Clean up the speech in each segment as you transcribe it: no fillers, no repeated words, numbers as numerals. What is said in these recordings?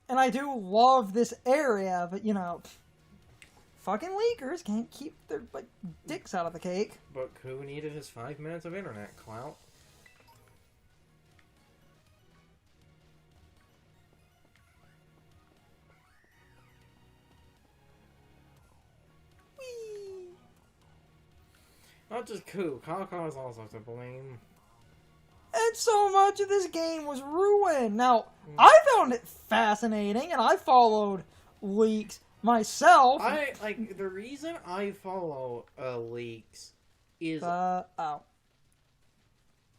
And I do love this area, but, fucking leakers can't keep their, dicks out of the cake. But who needed his 5 minutes of internet clout? Whee! Not just Koo, Kaka is also to blame. And so much of this game was ruined. Now, I found it fascinating, and I followed leaks myself. The reason I follow leaks is... oh.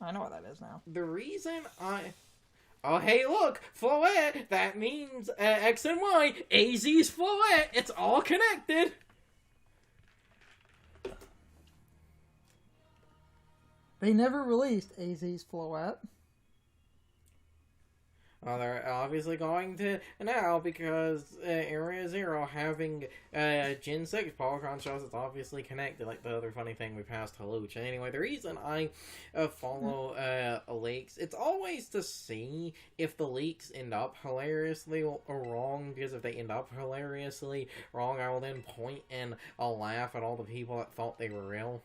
I know what that is now. The reason I... Oh, hey, look! Floette! That means X and Y. AZ's Floette! It's all connected! They never released AZ's Floette. They're obviously going to now because Area Zero having Gen 6 Polygon shows it's obviously connected, like the other funny thing we passed Halucha. Anyway, the reason I follow leaks, it's always to see if the leaks end up hilariously wrong, because if they end up hilariously wrong, I will then point and I'll laugh at all the people that thought they were real.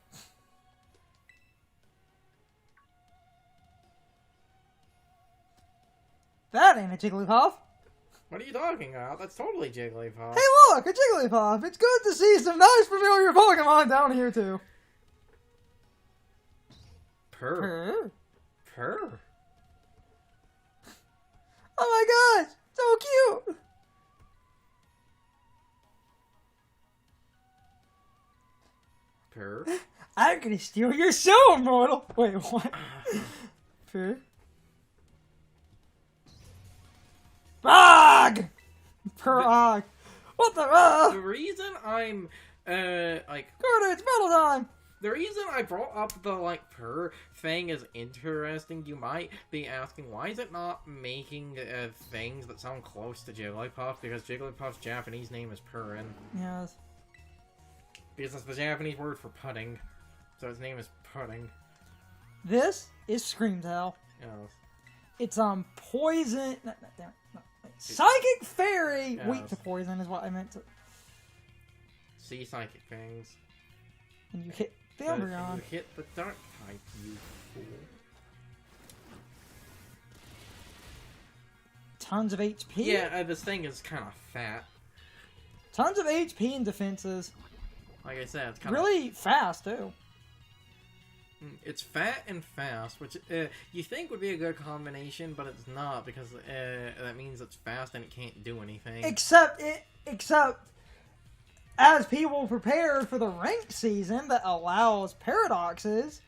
That ain't a Jigglypuff. What are you talking about? That's totally Jigglypuff. Hey look, a Jigglypuff! It's good to see some nice familiar Pokemon down here too. Purr. Oh my gosh, so cute! Purr. I'm gonna steal your soul, mortal! Wait, what? Purr. Bog! Frog! What the The reason I'm, Carter, it's battle time! The reason I brought up the, purr thing is interesting. You might be asking, why is it not making things that sound close to Jigglypuff? Because Jigglypuff's Japanese name is Purrin. Yes. Because that's the Japanese word for pudding. So his name is Pudding. This is Screamtail. Yes. It's, poison... No, damn it. No. Psychic Fairy! Yes. Weak to poison is what I meant to... See psychic things. And you hit the But Umbreon. you hit the dark type, you fool. Tons of HP. Yeah, this thing is kind of fat. Tons of HP and defenses. Like I said, it's kind of... Really fast, too. It's fat and fast, which you think would be a good combination, but it's not, because that means it's fast and it can't do anything. Except as people prepare for the ranked season that allows paradoxes,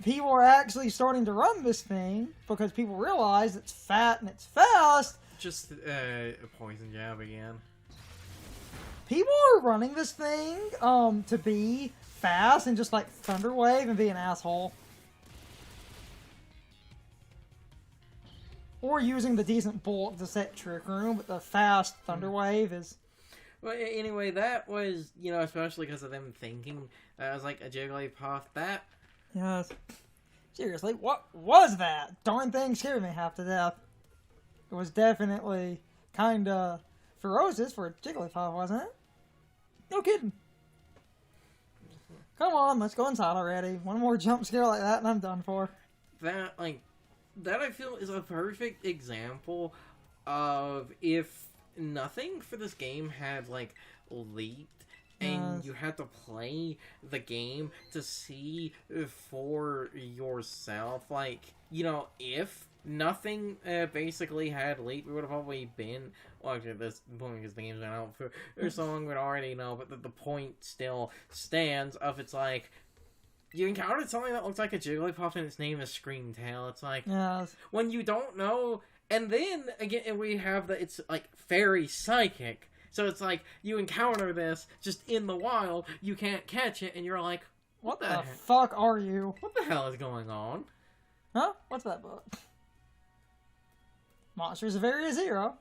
people are actually starting to run this thing because people realize it's fat and it's fast. Just a poison jab again. People are running this thing to be fast and just Thunder Wave and be an asshole. Or using the decent bulk to set Trick Room, but the fast Thunder Wave is... Well, anyway, that was, especially because of them thinking that was like a Jigglypuff. That... Yes. Seriously, what was that? Darn thing scared me half to death. It was definitely kinda ferocious for a Jigglypuff, wasn't it? No kidding. Come on, let's go inside already. One more jump scare like that and I'm done for. That I feel is a perfect example of if nothing for this game had, leaked, and you had to play the game to see for yourself, if nothing basically had leaked, we would have probably been, well, actually, this point, because the game's been out for so long, we'd already know, but the point still stands of it's you encountered something that looks like a Jigglypuff and its name is Screamtail. It's Yes. when you don't know, and then, again, we have it's, fairy psychic, so it's you encounter this just in the wild, you can't catch it, and you're like, What the fuck are you? what the hell is going on? Huh? What's that book? Monsters of Area Zero.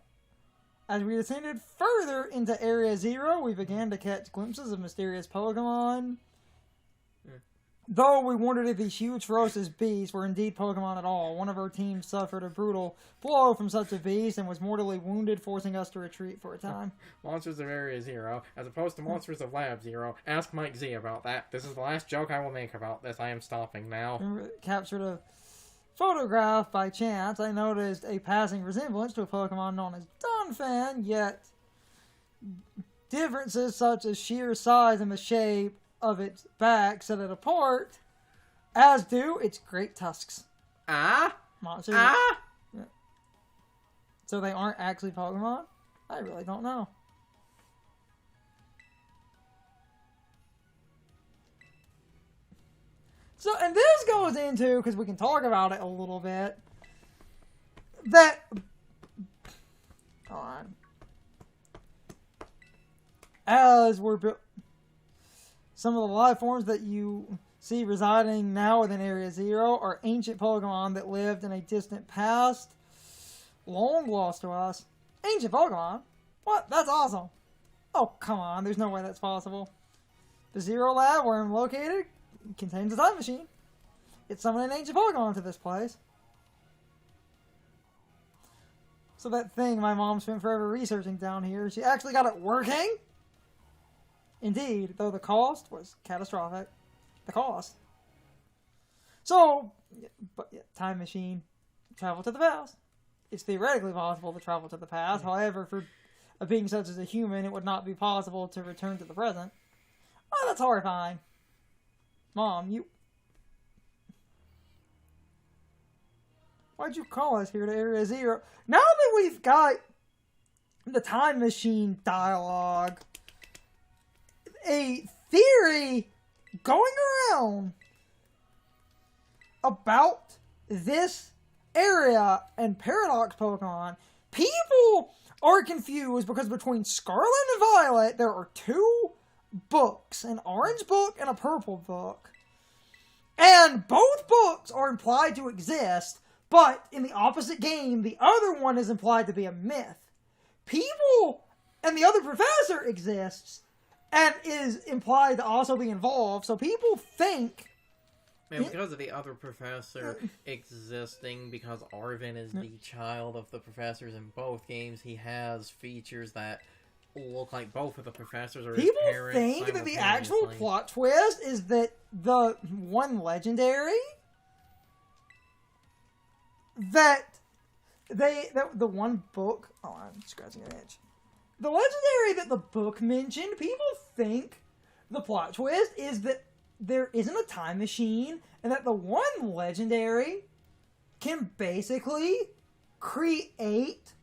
As we descended further into Area Zero, we began to catch glimpses of mysterious Pokemon. Though we wondered if these huge ferocious beasts were indeed Pokemon at all, one of our team suffered a brutal blow from such a beast and was mortally wounded, forcing us to retreat for a time. Monsters of Area Zero, as opposed to Monsters of Lab Zero. Ask Mike Z about that. This is the last joke I will make about this. I am stopping now. Captured a photograph by chance. I noticed a passing resemblance to a Pokemon known as Donphan, yet differences such as sheer size and the shape of its back set it apart, as do its great tusks. Monsters. Yeah. So they aren't actually Pokemon? I really don't know. So, and this goes into, because we can talk about it a little bit, that... Hold on. As we're built... Some of the life forms that you see residing now within Area Zero are ancient Pokemon that lived in a distant past, long lost to us. Ancient Pokemon? What? That's awesome. Oh, come on. There's no way that's possible. The Zero Lab, where I'm located, contains a time machine. It summoned an ancient Pokemon to this place. So that thing my mom spent forever researching down here, she actually got it working? Indeed, though the cost was catastrophic. The cost. So, but yeah, time machine, travel to the past. It's theoretically possible to travel to the past. However, for a being such as a human, it would not be possible to return to the present. Oh, that's horrifying. Mom, you... Why'd you call us here to Area Zero? Now that we've got the time machine dialogue, a theory going around about this area and Paradox Pokemon, people are confused because between Scarlet and Violet, there are two books, an orange book and a purple book. And both books are implied to exist, but in the opposite game, the other one is implied to be a myth. People and the other professor exists and is implied to also be involved, so people think... Man, because of the other professor existing, because Arvin is the child of the professors in both games, he has features that look like both of the professors are his parents. People think that the actual plot twist is that the one legendary the one book... Oh, I'm scratching an itch. The legendary that the book mentioned, people think the plot twist is that there isn't a time machine and that the one legendary can basically create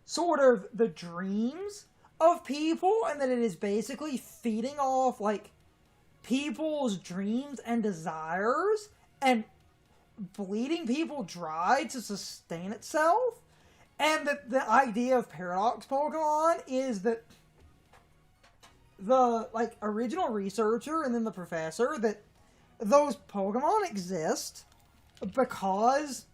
sort of the dreams of people, and that it is basically feeding off like people's dreams and desires and bleeding people dry to sustain itself. And that the idea of Paradox Pokemon is that the like original researcher and then the professor, that those Pokemon exist because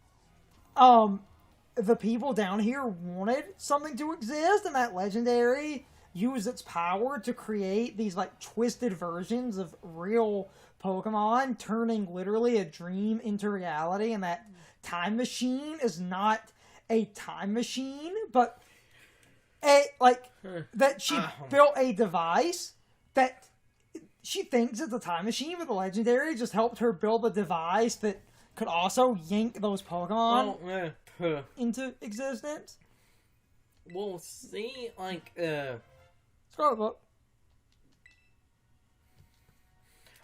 the people down here wanted something to exist, and that legendary used its power to create these like twisted versions of real Pokemon, turning literally a dream into reality. And that time machine is not a time machine, but that she built a device that she thinks is a time machine, but the legendary just helped her build a device that could also yank those Pokemon into existence. Well, see, like, Scarlet book.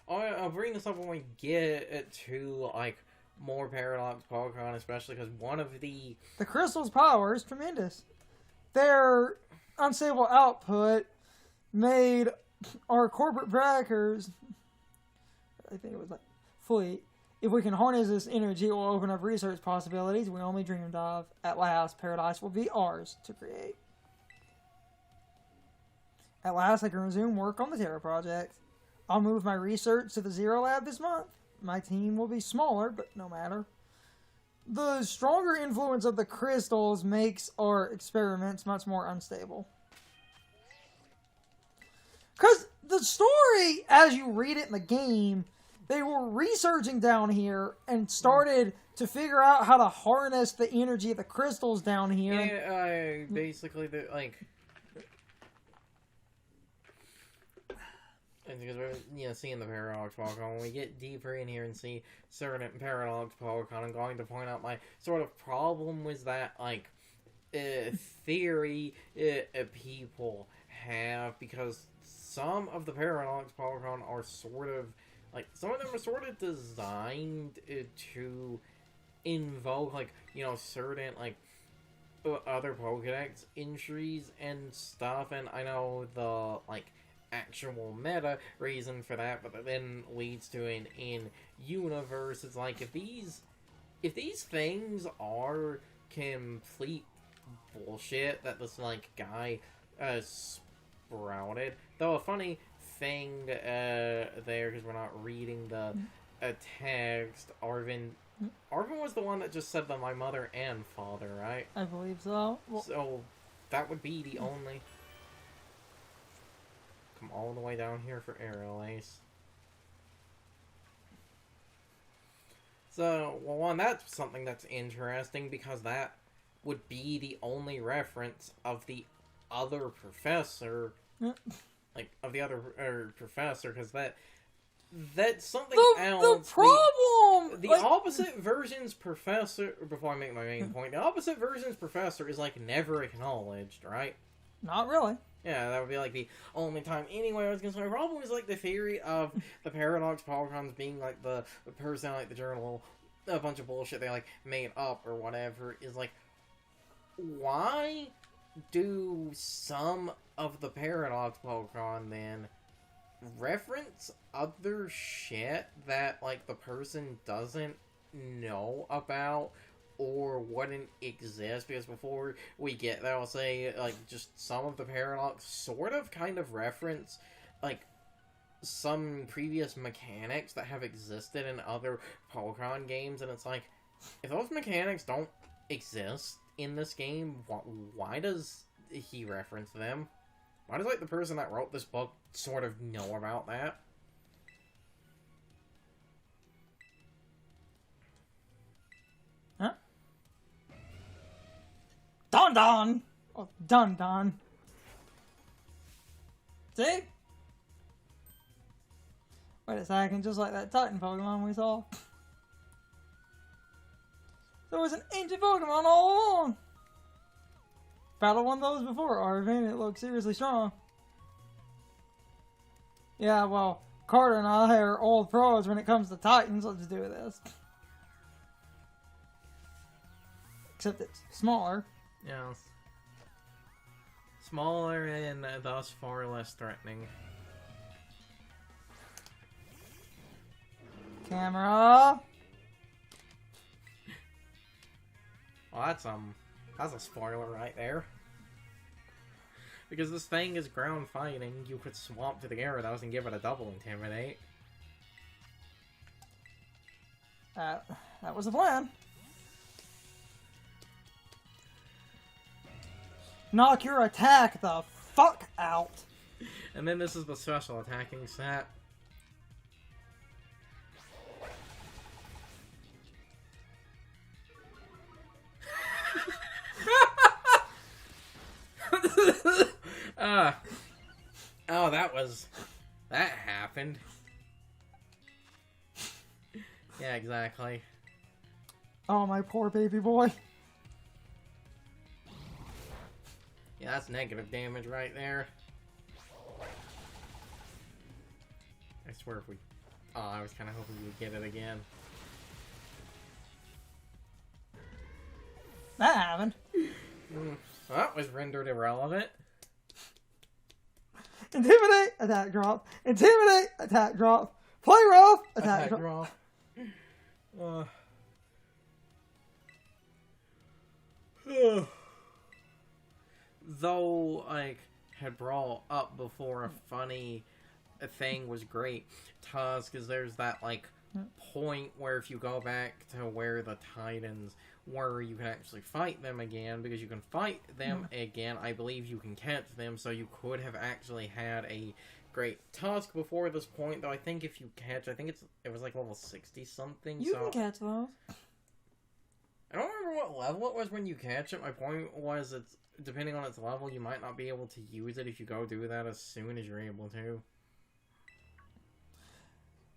I'll bring this up when we get to, like, more Paradox Pokemon, especially because one of the crystal's power is tremendous. Their unstable output made our corporate backers, I think it was like fleet, if we can harness this energy, it will open up research possibilities we only dreamed of. At last, Paradise will be ours to create. At last, I can resume work on the Terra project. I'll move my research to the Zero Lab this month. My team will be smaller, but no matter. The stronger influence of the crystals makes our experiments much more unstable. Because the story, as you read it in the game, they were researching down here and started to figure out how to harness the energy of the crystals down here. Yeah, basically, like... And because we're, seeing the Paradox Pokemon, when we get deeper in here and see certain Paradox Pokemon, I'm going to point out my sort of problem with that, like, theory people have, because some of the Paradox Pokemon are sort of, like, some of them are sort of designed to invoke, like, certain, like, other Pokedex entries and stuff, and I know the, like, actual meta reason for that, but that then leads to an in-universe. It's like, if these things are complete bullshit that this, like, guy sprouted, though a funny thing there, because we're not reading the text, Arvin was the one that just said that my mother and father, right? I believe so. Well, so that would be the only... Come all the way down here for Aerial Ace. So, well, one, that's something that's interesting, because that would be the only reference of the other professor, like, of the other professor, because that's something else. The problem! The opposite version's professor, before I make my main point, the opposite version's professor is, like, never acknowledged, right? Not really. Yeah, that would be, like, the only time. Anyway, I was going to say, my problem is, like, the theory of the Paradox Polygons being, like, the person, like, the journal, a bunch of bullshit they, like, made up or whatever, is, like, why do some of the Paradox Pokemon, then, reference other shit that, like, the person doesn't know about or wouldn't exist? Because before we get there, I'll say, like, just some of the Paradox sort of kind of reference, like, some previous mechanics that have existed in other Pokemon games, and it's like, if those mechanics don't exist in this game, why does he reference them? Why does, like, the person that wrote this book sort of know about that? Huh? Don Don! Oh, Don Don. See? Wait a second, just like that Titan Pokemon we saw. There was an ancient Pokemon all along! Battled one of those before, Arvin. It looks seriously strong. Yeah, well, Carter and I are old pros when it comes to Titans. Let's do this. Except it's smaller. Yes. Smaller and thus far less threatening. Camera. Well, that's a spoiler right there. Because this thing is ground fighting, you could swap to the Gyarados and give it a double Intimidate. That was the plan. Knock your attack the fuck out. And then this is the special attacking set. Oh, that happened. Yeah, exactly. Oh, my poor baby boy. Yeah, that's negative damage right there. I swear if we... Oh, I was kind of hoping we would get it again. That happened. Well, that was rendered irrelevant. Intimidate, attack drop. Intimidate, attack drop. Play rough, attack drop. Though, like, had brought up before, a funny thing was great. Tusk, because there's that, like, point where if you go back to where the Titans were, you can actually fight them again, because you can fight them again. I believe you can catch them, so you could have actually had a great. Tusk before this point, though, I think if you catch, it was like level 60 something. You can catch those. I don't remember what level it was when you catch it. My point was, it's depending on its level, you might not be able to use it if you go do that as soon as you're able to.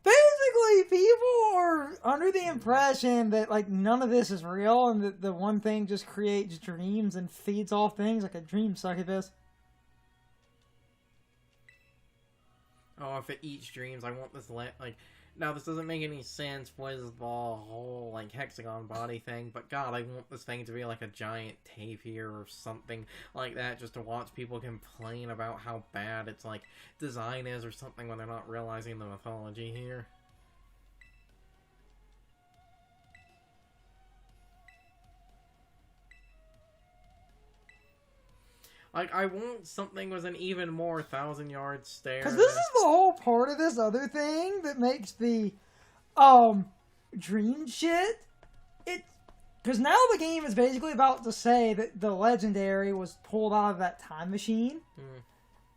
Basically, people are under the impression that, like, none of this is real, and that the one thing just creates dreams and feeds off things like a dream succubus. Oh, if it eats dreams, I want this now this doesn't make any sense with the whole, like, hexagon body thing, but god, I want this thing to be like a giant tapir or something like that, just to watch people complain about how bad its, like, design is or something when they're not realizing the mythology here. Like, I want something with an even more 1,000-yard stare. Because this is the whole part of this other thing that makes the, dream shit. Because now the game is basically about to say that the legendary was pulled out of that time machine. Mm.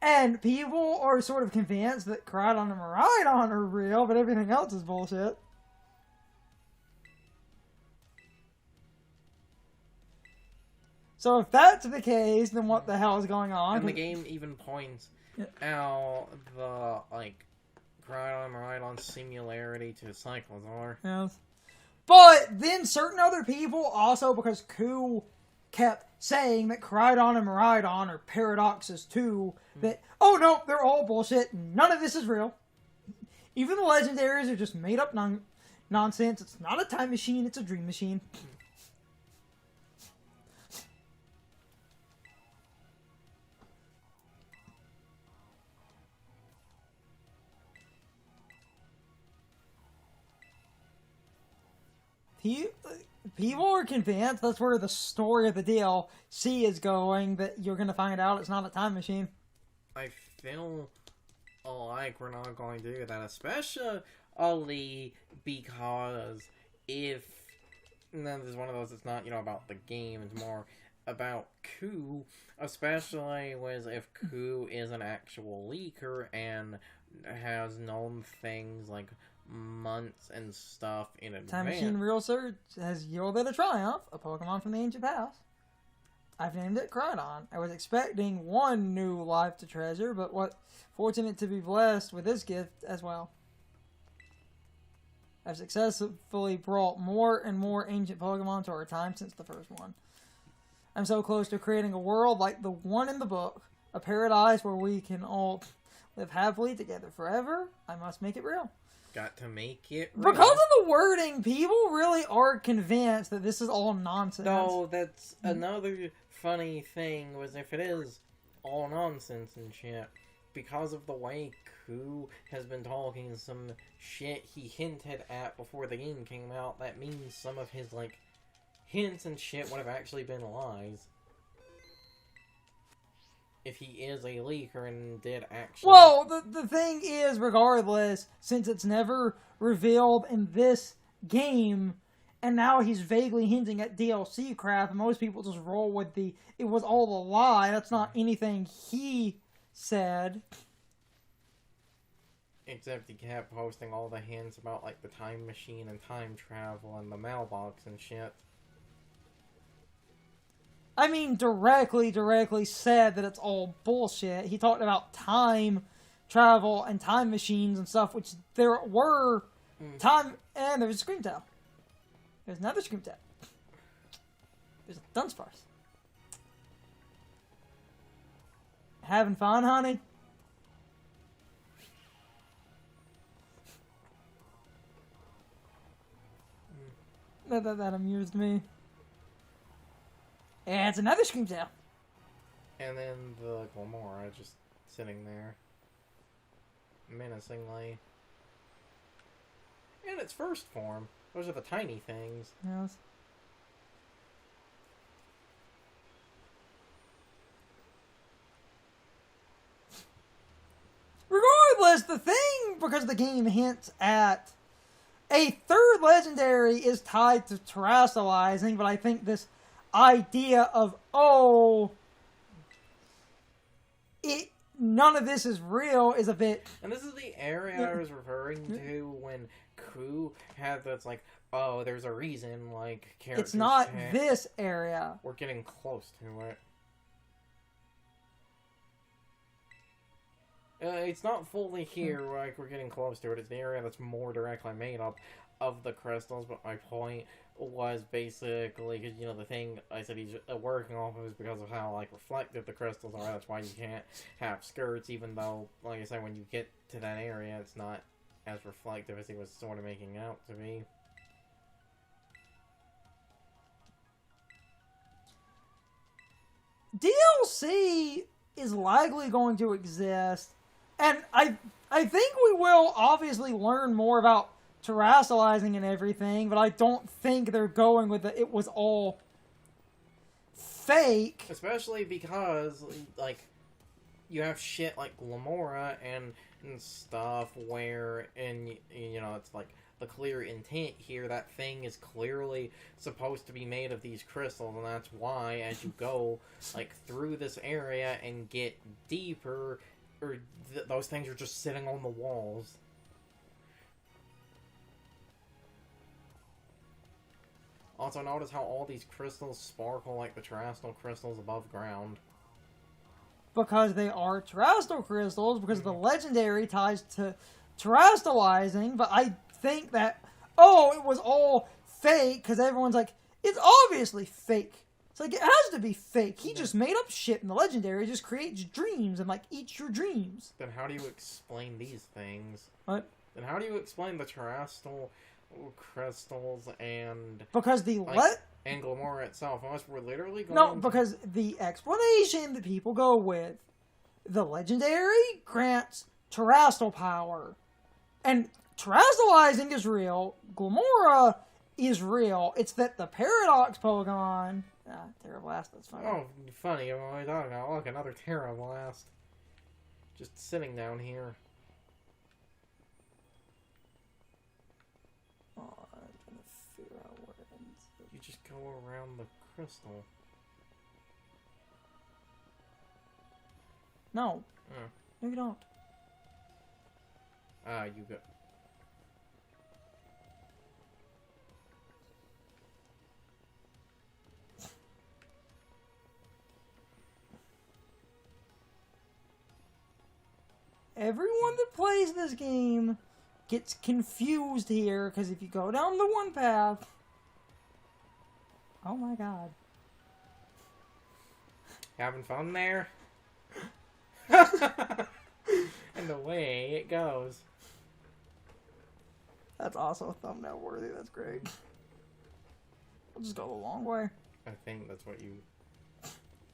And people are sort of convinced that Crydon and Miraidon are real, but everything else is bullshit. So if that's the case, then what the hell is going on? And the game even points out the, like, Crydon and Miraidon similarity to Cyclozar. Yes. But then certain other people also, because Ku kept saying that Crydon and Miraidon are paradoxes too, that, oh no, they're all bullshit, none of this is real. Even the legendaries are just made up nonsense. It's not a time machine, it's a dream machine. People are convinced that's where the story of the DLC is going, that you're going to find out it's not a time machine. I feel like we're not going to do that, especially because if... And then there's one of those that's not, about the game, it's more about Ku, especially with if Ku is an actual leaker and has known things like months and stuff in advance. Time Machine Real Surge has yielded a Triumph, a Pokemon from the ancient past. I've named it Crydon. I was expecting one new life to treasure, but fortunate to be blessed with this gift as well. I've successfully brought more and more ancient Pokemon to our time since the first one. I'm so close to creating a world like the one in the book, a paradise where we can all live happily together forever. I must make it real. Got to make it real. Because of the wording, people really are convinced that this is all nonsense. No, that's another funny thing, was if it is all nonsense and shit, because of the way Ku has been talking some shit he hinted at before the game came out, that means some of his, like, hints and shit would have actually been lies. If he is a leaker and did actually... Well, the thing is, regardless, since it's never revealed in this game, and now he's vaguely hinting at DLC crap, and most people just roll with it was all a lie, that's not anything he said. Except he kept posting all the hints about, like, the time machine and time travel and the mailbox and shit. I mean, directly said that it's all bullshit. He talked about time travel and time machines and stuff, which there were time... And there was a Screamtail. There's another Screamtail. There's a Dunsparce. Having fun, honey? That amused me. And it's another Screamtail. And then the Glamora just sitting there. Menacingly. In its first form. Those are the tiny things. Yes. Regardless, the thing, because the game hints at a third legendary is tied to terrestrializing, but I think this idea of, none of this is real is a bit... And this is the area I was referring to when Ku had that's like, oh, there's a reason, like, characters... It's not this area. We're getting close to it. It's not fully here, like, we're getting close to it. It's the area that's more directly made up of the crystals, but my point was basically, because, you know, the thing I said he's working off of is because of how, like, reflective the crystals are. That's why you can't have skirts, even though, like I said, when you get to that area, it's not as reflective as he was sort of making out to be. DLC is likely going to exist, and I think we will obviously learn more about terrestrializing and everything, but I don't think they're going with it was all fake. Especially because, like, you have shit like Glamora and stuff where, and you know, it's like the clear intent here, that thing is clearly supposed to be made of these crystals, and that's why as you go, like, through this area and get deeper, or those things are just sitting on the walls. Also, notice how all these crystals sparkle like the terrestrial crystals above ground. Because they are terrestrial crystals, because the legendary ties to terrestrializing, but I think that, oh, it was all fake, because everyone's like, it's obviously fake. It's like, it has to be fake. He just made up shit, and the legendary just creates dreams and, like, eats your dreams. Then how do you explain these things? What? Then how do you explain the terrestrial crystals and... Because the... and Glamora itself, unless we're literally going... No, because the explanation that people go with, the legendary grants terrestrial power. And terrestrializing is real. Glamora is real. It's that the Paradox Pokemon... Terra Blast, that's funny. Oh, funny. What am I talking about? Look, another Terra Blast. Just sitting down here. Oh, I'm trying to figure out where it ends. You just go around the crystal. No. No, you don't. You go... Everyone that plays this game gets confused here, because if you go down the one path... Oh my god. Having fun there? And the way it goes. That's also thumbnail worthy, that's great. We'll just go the long way. I think that's what you...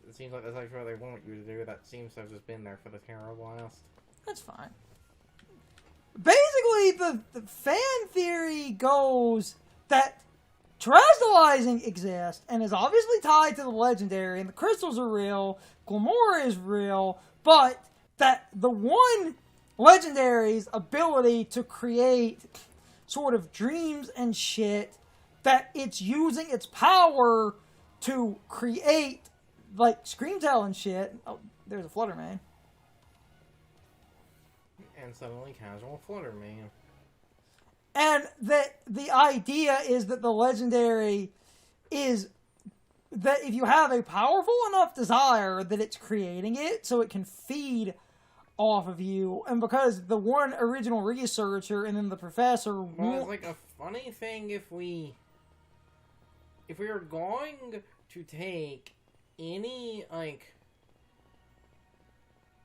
It seems like that's actually what they want you to do. That seems to have just been there for the Terra Blast. That's fine. Basically, the fan theory goes that terrestrializing exists and is obviously tied to the legendary, and the crystals are real, Glamora is real, but that the one legendary's ability to create sort of dreams and shit, that it's using its power to create, like, Screamtail and shit. Oh, there's a Fluttermane. And suddenly casual Fluttermane. And that the idea is that the legendary is that if you have a powerful enough desire that it's creating it so it can feed off of you, and because the one original researcher and then the professor... Well, it's like a funny thing if we are going to take any, like...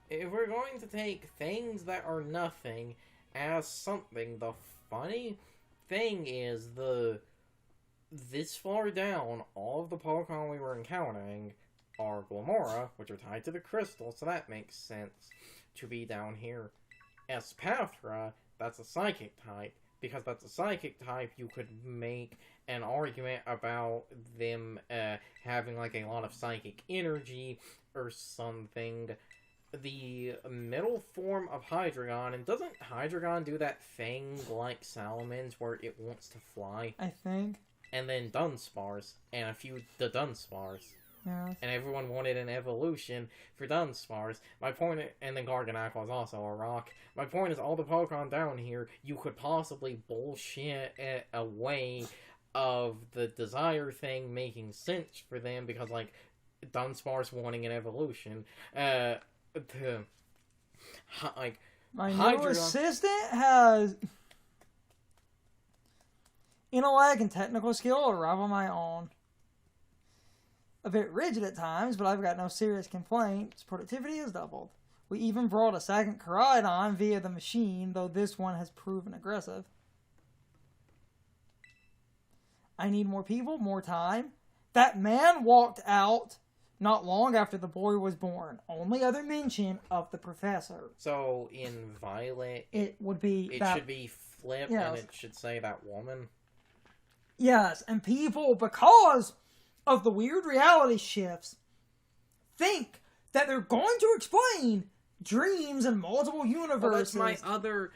If we're going to take things that are nothing as something, the funny thing is this far down, all of the Pokemon we were encountering are Glamora, which are tied to the crystal, so that makes sense to be down here. Espathra, that's a psychic type. Because that's a psychic type, you could make an argument about them having like a lot of psychic energy or something. The middle form of Hydreigon, and doesn't Hydreigon do that thing like Salamence where it wants to fly? I think. And then Dunsparce, and the Dunsparce. Yes. And everyone wanted an evolution for Dunsparce. My point, and then Garganacl was also a rock. My point is, all the Pokemon down here, you could possibly bullshit a way of the desire thing making sense for them, because, like, Dunsparce wanting an evolution. Like, My new Hydreigon... assistant has intellect and technical skill a rival my own. A bit rigid at times, but I've got no serious complaints. Productivity has doubled. We even brought a second Koraidon via the machine, though this one has proven aggressive. I need more people, more time. That man walked out not long after the boy was born. Only other mention of the professor. So, in Violet, it would be it that, should be flipped, yes. and it should say that woman. Yes, and people, because of the weird reality shifts, think that they're going to explain dreams in multiple universes. Well, that's my other,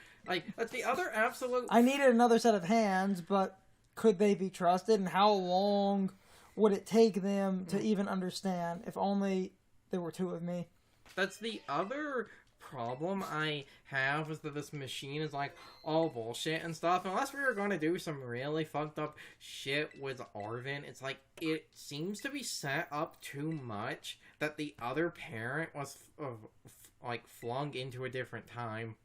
that's the other absolute... I needed another set of hands, but could they be trusted, and how long would it take them to even understand? If only there were two of me. That's the other problem I have, is that this machine is like all bullshit and stuff. Unless we were going to do some really fucked up shit with Arven, it's like it seems to be set up too much that the other parent was like flung into a different time.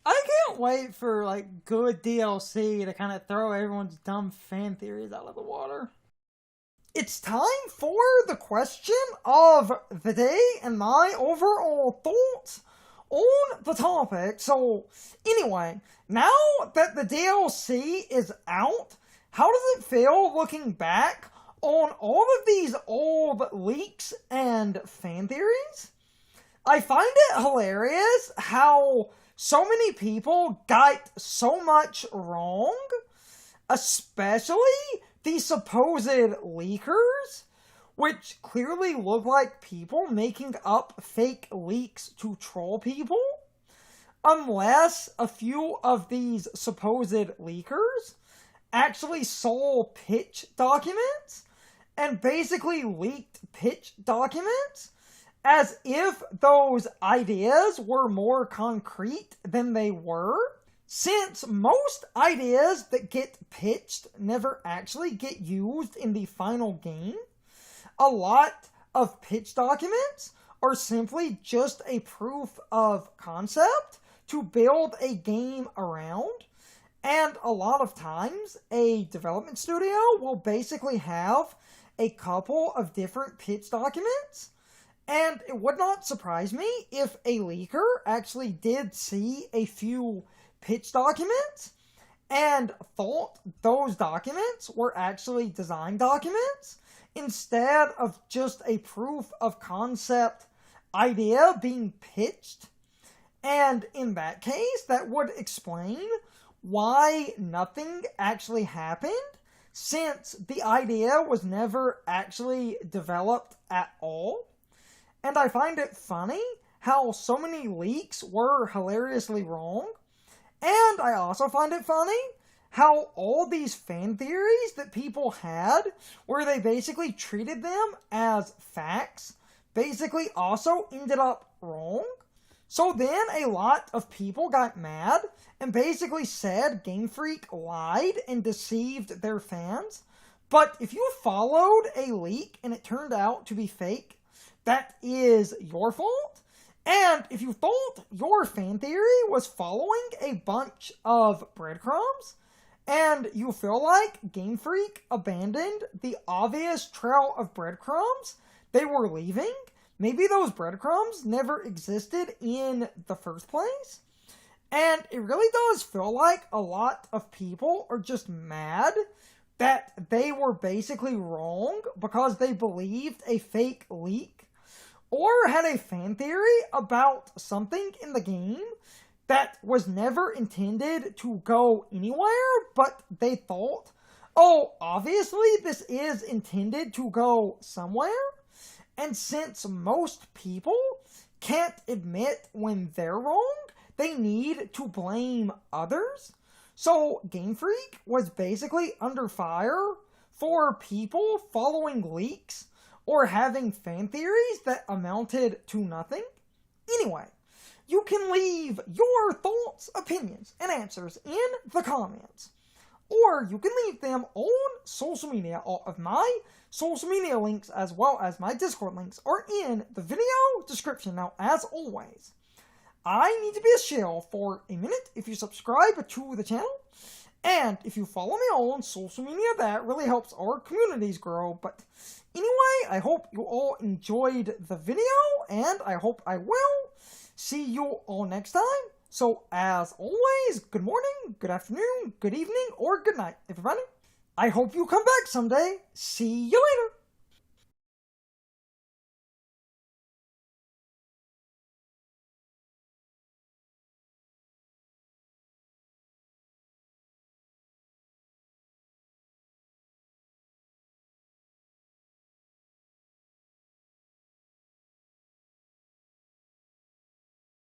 I can't wait for, like, good DLC to kind of throw everyone's dumb fan theories out of the water. It's time for the question of the day and my overall thoughts on the topic. So, anyway, now that the DLC is out, how does it feel looking back on all of these old leaks and fan theories? I find it hilarious how so many people got so much wrong, especially the supposed leakers, which clearly look like people making up fake leaks to troll people. Unless a few of these supposed leakers actually saw pitch documents and basically leaked pitch documents as if those ideas were more concrete than they were, since most ideas that get pitched never actually get used in the final game. A lot of pitch documents are simply just a proof of concept to build a game around, and a lot of times a development studio will basically have a couple of different pitch documents. And it would not surprise me if a leaker actually did see a few pitch documents and thought those documents were actually design documents instead of just a proof of concept idea being pitched. And in that case, that would explain why nothing actually happened, since the idea was never actually developed at all. And I find it funny how so many leaks were hilariously wrong. And I also find it funny how all these fan theories that people had, where they basically treated them as facts, basically also ended up wrong. So then a lot of people got mad and basically said Game Freak lied and deceived their fans. But if you followed a leak and it turned out to be fake, that is your fault. And if you thought your fan theory was following a bunch of breadcrumbs, and you feel like Game Freak abandoned the obvious trail of breadcrumbs they were leaving, maybe those breadcrumbs never existed in the first place. And it really does feel like a lot of people are just mad that they were basically wrong because they believed a fake leak or had a fan theory about something in the game that was never intended to go anywhere, but they thought Oh, obviously this is intended to go somewhere, and since most people can't admit when they're wrong, they need to blame others. So Game Freak was basically under fire for people following leaks or having fan theories that amounted to nothing. Anyway, you can leave your thoughts, opinions, and answers in the comments. Or you can leave them on social media. All of my social media links as well as my Discord links are in the video description. Now, as always, I need to be a shill for a minute if you subscribe to the channel. And if you follow me on social media, that really helps our communities grow. But anyway, I hope you all enjoyed the video, and I hope I will see you all next time. So, as always, good morning, good afternoon, good evening, or good night, everybody. I hope you come back someday. See you later.